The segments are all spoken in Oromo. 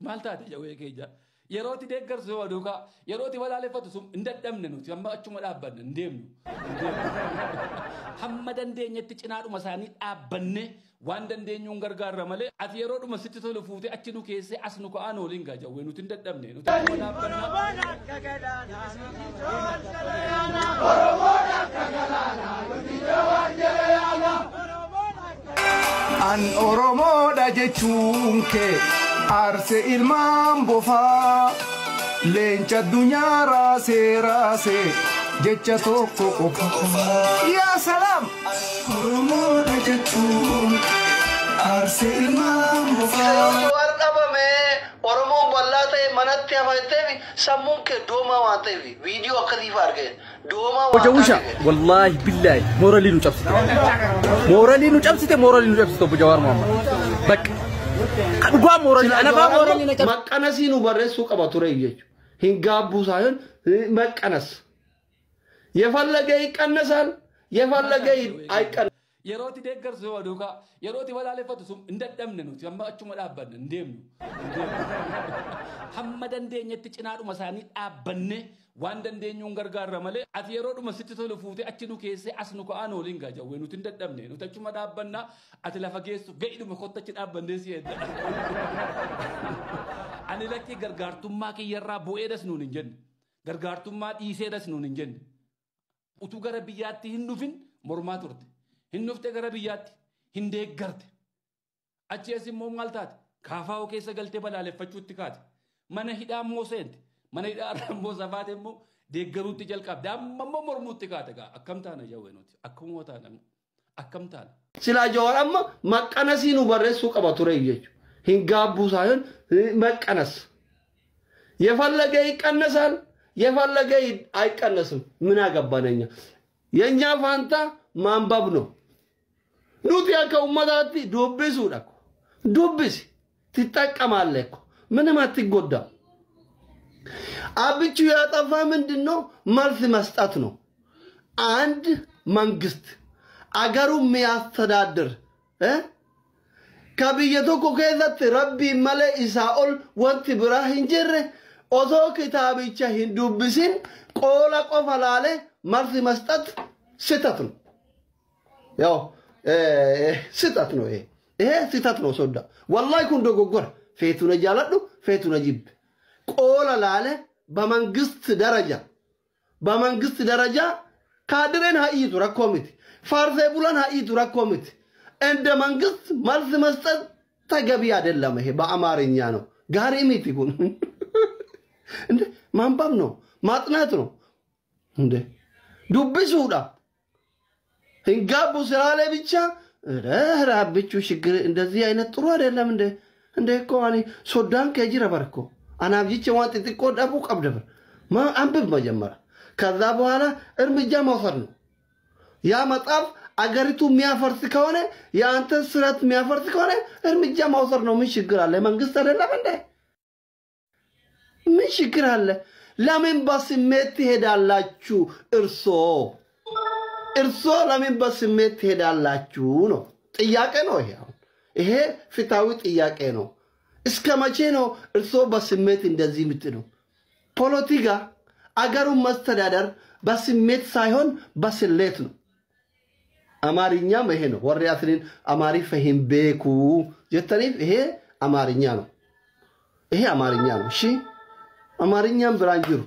مالتا تجاوي كيجا يروتي ديكر سوا دوكا يروتي ولا لفتو سم انددمن نو يما اچuma dhaabbanne ndemnu hamma dandeenyetti cinaadhu masaanii dhaabbanne waan dandeenyuun gargaarra malee ati yeroodhuma sitti tolu fuute achi nu keessee as nu ka'aan waliin gaa jawwee nuti ndadhamne nuti achuma dhaabbanna an oromo da jechuunke arse ilmaan bofaa leenca addunyaa raasee jecha tokko qofa yaa salaam oromo da jechuun arse ilmaan bofaa warqabame oromo wallaa ta'e manatti hafateefi sammuun kee doomaa waan ta'eef viidiyoo akkasiif argee doomaa waan ta'eef wallahi billahi morali nu cabsite bu Jawar Mohammed bak dhugaa morali ana ba morali na cabsite maqanasi nu barreessu qaba ture jechu hingaabbu saayon maqanas የፈለገ ይቀነሳል የፈለገ አይቀን የሮቲ ደገር ሰው ዱካ የሮቲ ወላለፈቱ ሱም እንደደምነ ነው ያማ አቹማ ዳበን እንደምኑ ሐመደ እንደኘት ጭናዱ መሳኒ ዳበነ ዋንደ እንደኙን ገርጋራ መለ አት የሮዱ መስት ተለፉቴ አችኑ ከሰ አስኑ ከአኖ ሊንጋ ጀወኑት እንደደምነ ነው ተቹማ ዳበና አት ለፈገሱ ገይዱ መኮተች ዳበን ደስ ይደ አኒ ለኪ ገርጋርቱማ ከየራ ቦኤደስ ነው እንጀን ገርጋርቱማ ዲሴደስ ነው እንጀን utu gara biyyatti hindufin mormaa turte hinnufte gara biyyatti hindeeggarte achi immoo maal taate kaafaa keessa galtee balaaleffachuutti kaate mana hidhaa immoo seente mana hidhaa immoo safaate immoo deeggaruutti jalqabde amma immoo mormuutti kaate gaa akkam taana jawweenuti akkuma taana akkam taana sila Jawar amma maqanasi nu barreessu qaba ture jechu hingaabbu saayon maqanas የፈለገ ይቀነሳል የፈለገ አይቀነስም ምን አገባነኛ የኛ ፋንታ ማንበብ ነው ኑት ያከው መዳቲ ዶብሱ ዳኮ ዶብስ ትጠቀማለህ እኮ ምንም አትጎዳ አብቹ ያጠፋ ምንድነው መልስ መስጠት ነው አንድ መንግስት አገሩ የሚያስተዳድር ከብየቶኮ ከዘት ረቢ መለ ኢሳኦል ወንት ብራሂን ጀረ ኦዞ ክታብቻ ሂንዱብሲን ቆላ ቆፈላለ መልስ መስጠት ስህተት ነው ያው ስህተት ነው ይሄ ስህተት ነው ሶዳ والله ኩንዶ ጎጎር ፌቱነ ጃለዱ ፌቱነ ጅብ ቆላ ላለ በመንግስት ደረጃ ካድሬን ሀይቱ ረኮሚት ፋርዘ ቡላን ሀይቱ ረኮሚት እንደ መንግስት መልስ መስጠት ተገቢ አይደለም ይሄ በአማርኛ ነው ጋሪሚት ይሁን እንደ ማንበብ ነው ማጥናት ነው እንደ ዱብሱዳ እንጋቡ ስራለ ብቻ ረራብቹ ችግር እንደዚህ አይነት ጥሩ አይደለም እንደ ኮአኒ ሶዳን ከጅራ በርኮ አናብጂቼ ዋንት ጥቆ ዳቡ ቀብደበር ማ አንብብ መጀመሪያ ከዛ በኋላ እርምጃ መውሰድ ነው ያ መጣፍ አገሪቱ የሚያፈርስ ከሆነ ያንተ ስራት የሚያፈርስ ከሆነ እርምጃ መውሰድ ነው ምን ችግር አለ መንግስት አይደለም እንደ ምን ችግር አለ ለምን በስሜት ትሄዳላችሁ እርሶ ለምን በስሜት ትሄዳላችሁ ነው ጥያቄ ነው ይሄ ፍታዊ ጥያቄ ነው እስከ መቼ ነው እርሶ በስሜት እንደዚህ የምትለው ፖለቲካ አገሩን መስተዳደር በስሜት ሳይሆን በስሌት ነው አማርኛ ይሄ ነው ወሪያትሪን አማሪ ፈሂም ቤኩ የተሪፍ ይሄ አማርኛ ነው እሺ አማርኛም ብራንጅሩ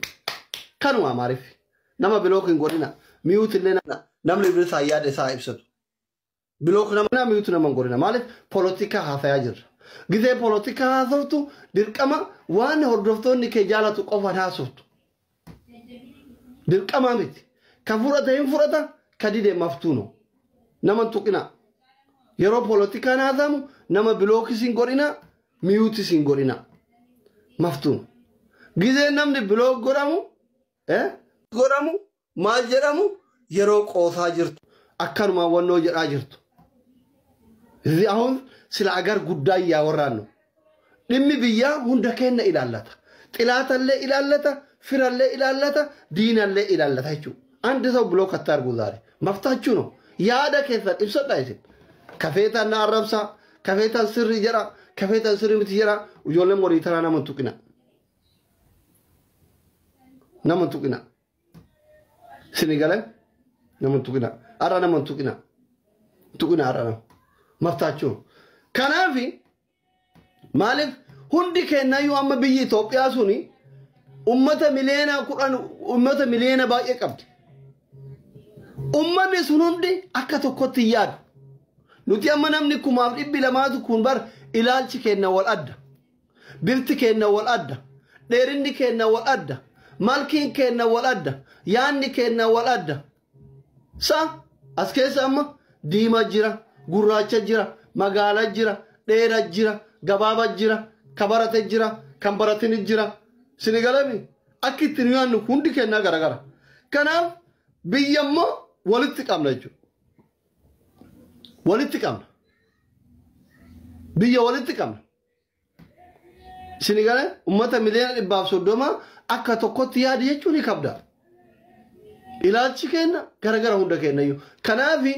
ከኑ አማሪፍ ነማ ብሎክ እንጎዲና ሚውት ለና ነምለ ብለሳ ያደ ሳይብሰቱ ብሎክ ነማ ሚውት ነማ እንጎዲና ማለት ፖለቲካ ሀፋያጅር ጊዜ ፖለቲካ ሀሰብቱ ድርቀማ ዋን ሆርዶፍቶኒ ከጃላቱ ቆፋን ሀሰብቱ ድርቀማ ምት ከፉረታ ከዲደ መፍቱ ነው ነማን ቱቅና የሮ ፖለቲካ ናዛሙ ነማ ብሎክ ሲንጎዲና ሚውት ሲንጎዲና መፍቱ ጊዜ ነምድ ብሎክ ጎራሙ ማጀራሙ የሮ ቆሳ ጅርቱ አካንማ ወኖ ጀራ ጅርቱ እዚህ አሁን ስለ አገር ጉዳይ ያወራን ነው ድሚ ብያ ሁንደ ከነ ኢላላታ ጥላተለ ኢላላታ ፍራለ ኢላላታ ዲናለ ኢላላታችሁ አንድ ሰው ብሎክ አታርጉ ዛሬ መፍታችሁ ነው ያደ ከፈት ይሰጣይስ ከፌታና አረብሳ ከፌታ ስር ይጀራ ከፌታ ስር ምትጀራ ijoolleen morii tanaa nama tuqina nama tuqina sinigale nama tuqina ara nama tuqina ara maftaachuu kanaafi maalif hundi kennayyuu amma biyyi Itoophiyaa suni ummata miliyoona baay'ee qabdi ummanni sun hundi akka tokkotti yaadu nuti amma namni 200,000 kun bar ilaalchi kenna wal adda bifti kenna wal adda dheerinni kenna wal adda malkiin kenna wal adda yaanni kenna wal adda sa as keessa amma diima jira gurraacha jira magaala jira dheera jira gabaaba jira kabarate jira kan baratini jira sinigalami akkitti yaannu hundi kenna garagara kanaaf biyyammo walitti qabna jechuudha walitti qabna biyya walitti qabna sinigale ummata miliyoona 130 akka tokkotti yaadi jechuun kabda ilaalchi kenna garagara hunda kennayyuu kanaafi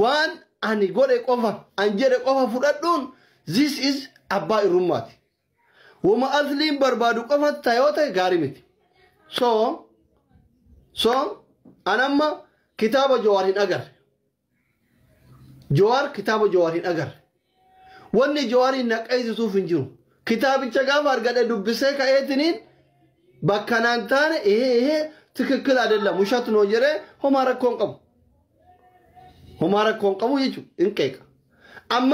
waan ani godhe qofa an jedhe qofa fudhadhuun this is abbaa irrummaati wama asliin barbaadu qofa tayoota gaarii miti so anamma kitaaba Jawaariin agarre Jawaar kitaaba Jawaariin agarre wanni Jawaariin naqaysuuf hin jiru kitaabicha gaafa argadhe dubbisee ka'eetiniin bakka naan taane ትክክል አይደለም ውሸት ነው ጀረ ሆማራ ኮንቀሙ ይቹ እንቀይቃ አማ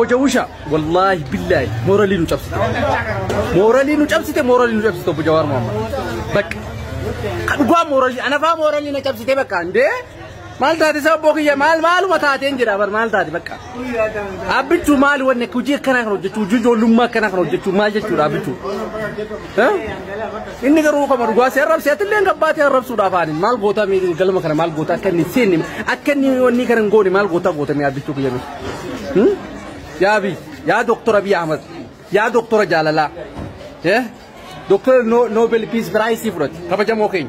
وجوشا والله بالله مورالي نجابسته ابو جوار محمد بك قدوا مورالي انا فا مورالي نجابسته بك انده مالتاتي سبوكيه مال وتاتي انجرا بر مالتاتي بك ابيتو مال ونك وجي كنا جچو جوجو لما كنا جچو ما جچو ابيتو ها اني غرو كما غوا سيرب سيتلين غبات يرب سودافاني مال غوتا مي غلم كنا مال غوتا كني سين اكني وني كرن غوني مال غوتا مي ابيتو كيمي يا دكتور أبي أحمد يا دكتور جلالا دكتور نوبل بيس برايس يفرط كم جم وكين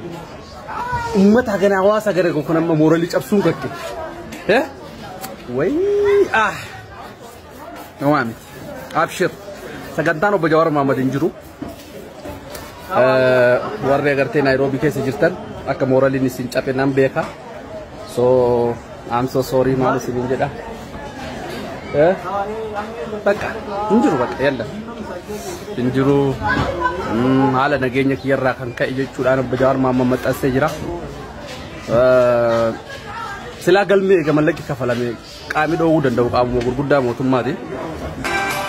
أمة هجنا عواس أجرك وكنا موراليش أبسون كتير وي نوامي أبشر سجدانو بجوار محمد إنجرو ورّي أجرتي نيروبي كيس جرتن أك مورالي نسين أبي نام بيكا so I'm so sorry مالو سبين جدا بقى انجرو بقى يلا انجرو على نجينا كيرا كان كاي جودان بجار ماما متاسه جرا سلا قلمي كملك كفلامي قامي دو دندو قامو غرغدا موتماتي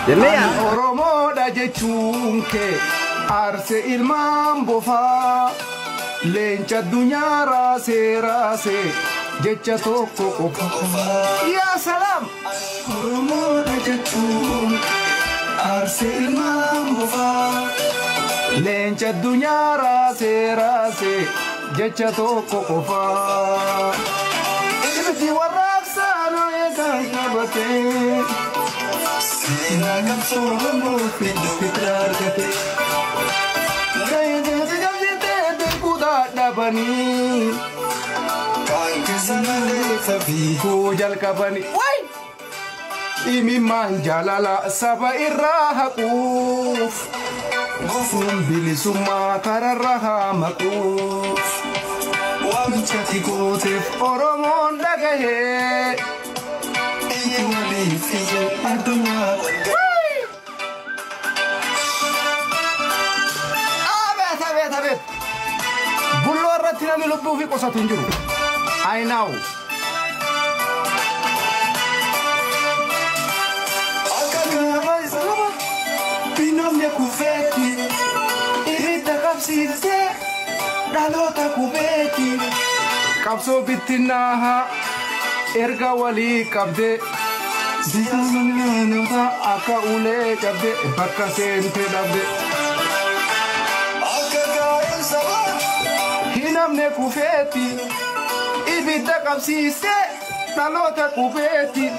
ينيا oromo da jechunke arse ilman bofa lencha dunyara serase jecha tokko qofa ya salam oromo da jechunke arse ilman bofa lencha dunyara serase jecha tokko qofa ibti waraksa no ekabate sina gamsoro fitrar kate kaya jagite de kuda dabani kaya sanale sabi kujal kabani wai imi manjalala saba irrahaquf gofum bilisuma kararraha maquf wamchati kotef oromon dagahe الدنيا أبيت بلور رتنا ملبو في قصة تنجرو I know أكاكا سلامة بينام يكوفيتي إريتا كبسيتي دالوتا كوبيتي كبسو بيتناها إرغا ولي كبدي Bitamana aka ule kabde bakka sente dabde Hinamne kufeti ibita kapsise nalota kufeti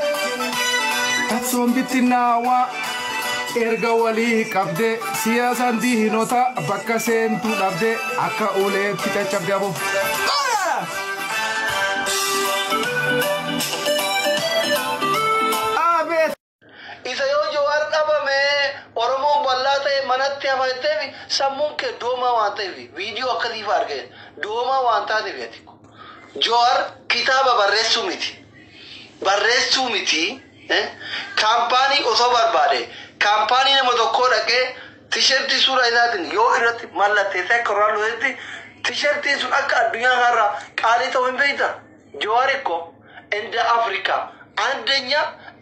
Atsombiti nawa erga wali kabde siyasan dihinota bakka sentu dabde aka ule kita cabde abo Isa yoo Jawaar dhabame Oromoon bal'aa ta'e manatti hafateefi sammuun kee doomaa waan ta'eef viidiyoo akkasiif argee doomaa waan taateef ati Jawaar kitaaba barreessuu miti kaampaanii osoo barbaade kaampaanii nama tokkoo dhaqee tishertii suuraa isaatiin yoo irratti mallatteessee akka irraa lo'etti tishertiin sun akka addunyaa kanarraa qaalii ta'uu hin beekta Jawaar እኮ እንደ አፍሪካ አንደኛ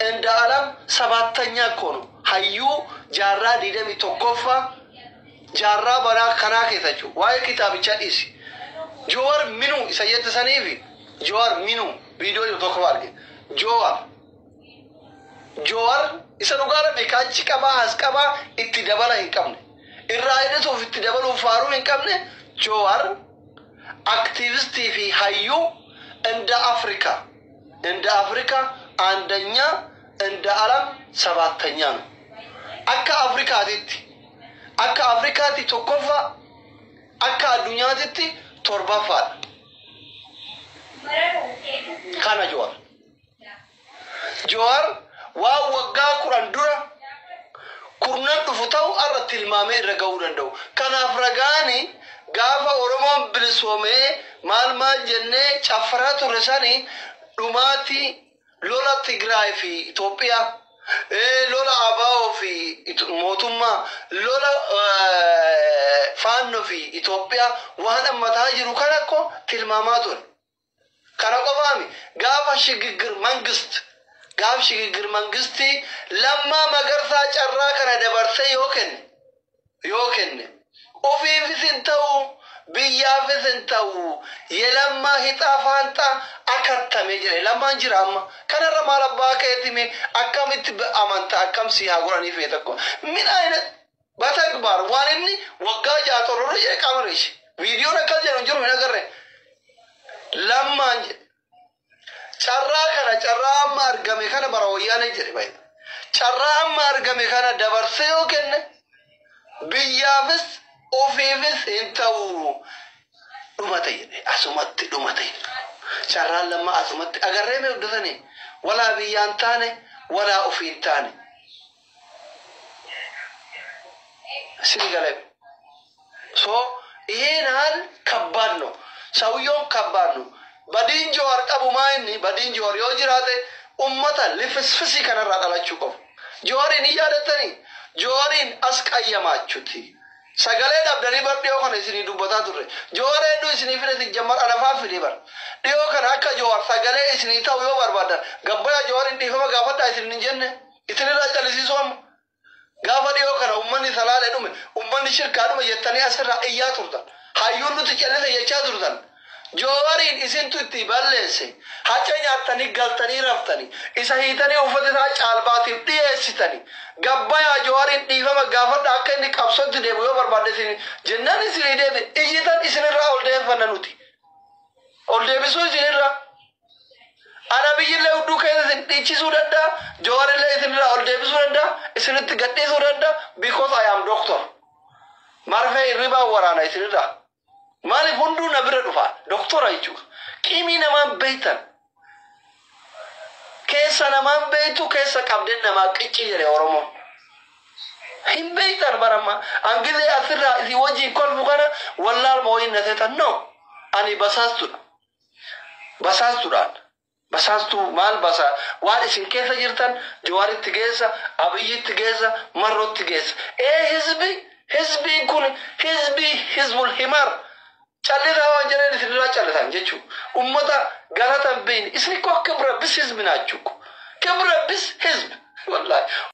እንደ ዓለም ሰባተኛ እኮ ነው ሀዩ ጃራ ዲደሚ ቶኮፋ ጃራ በራ ከና ከሰቹ ዋይ ኪታብቻ ዲስ ጆዋር ሚኑ ኢሳየት ሰኔቪ ጆዋር ሚኑ ቪዲዮ ቶኮፋ አርገ ጆዋር ኢሰኑ ጋር ቢካች ቀባ አስቀባ ኢትደበላ ይንቀምነ ኢራይደቱ ኢትደበሉ ፋሩ ይንቀምነ ጆዋር አክቲቪስት ፊ ሀዩ እንደ አፍሪካ አንደኛ እንደ ዓለም ሰባተኛ ነው አካ አፍሪካቲ ቶኮፋ አካ አዱኛቲ ቶርባፋ ካና ጆዋር ወጋ ኩራንዱራ ኩርነን ዱፍታው አረት ልማሜ ረጋው ደንደው ከናፍ ረጋኒ ጋፋ ኦሮሞን ብልሶሜ ማልማ ጀኔ ጫፈራ ቱረሳኒ ዱማቲ lola Tigray fi Ethiopia lola Abao fi Motuma lola Fanno fi Ethiopia waan ammataa jiru kana ko tilmaamaa ture kana qofaami gaafa shigigir mangisti lamma magarsaa carraa kana dabarse yoo kenne ofiifis hin ta'u biyyaafis hin ta'u yelamma hixaafaanta akattame jire lammaan jira amma kanarra maal abbaa keetime akkamitti amanta akkamsi haa godhanii feeta ko min aynet batagbar waan inni waggaa jaatororra jee qamareesh viidiyoon akkas jedhu jiru hin agarre lammaan carraa amma argame kana bara wayyaane jedhe baay'ee carraa amma argame kana dabarse yoo kenne biyyaafis ofiifis hin ta'u dhumate jedhe asumatti dhumate carraan lama asumatti agarree mee huddatanii walaa biyyaan taane walaa ofiin taane sinigale so ይሄናል ከባድ ነው ሰውየው ከባድ ነው badin Jawaar qabumaa inni badin Jawaar yoo jiraate ummata lifisfisi kanarraa dhalachuu qabu Jawaarin yaadatanii Jawaarin as qayyamaachuuti sagalee dhabdanii bar dhiyoo kana isinii dubbataa turre Jawaar hedduu isinii fidati jammar anafaa fidee bar dhiyoo kana akka Jawaar sagalee isinii ta'u yoo barbaadan gabbaya Jawaarin dhiifama gaafadhaa isin hin jenne isinirraa calisiisuu amma gaafa dhiyoo kana ummanni salaalee dhume ummanni shirkaa dhume jettanii asirraa iyyaa turtan hayyuun nuti callise jechaa turtan Jawaarin isintu itti balleesse hacha nyaatanii galtanii raftanii isa hiitanii uffata isaa caalbaatiif dhiyeessitanii gabbaya Jawaarin dhiifama gaafadha akka inni qabsootti deemu yoo barbaadde isin jennaan isinii deebi iyyitan isinirraa ol deeffanna nuti ol deebisuu isinirraa ana biyyillee hudduu keessa isin dhiichisuu danda'a Jawaarillee isinirraa ol deebisuu danda'a isinitti gadhiisuu danda'a because I am doctor marfee irribaa waraana isinirraa maaliif hunduu na bira dhufa doktora jechuudha qimii namaan beeytan keessa namaan beeytu keessa qabden namaa qicci jedhe Oromoo hin beeytan baramma angizee asirraa isii wajjiin kolfu kana wallaal mooyin na seetan no ani basaastuu maal basaa waan isin keessa jirtan Jawaaritti geessa Abiyyitti geessa Marrootti geessa hizbiin kun hizbul himar Chalira wajjin isinirraa callatan jechuun ummata galatan beeyni isni koo kibra bis hizbi naachuu kibra bis hizbi wallahi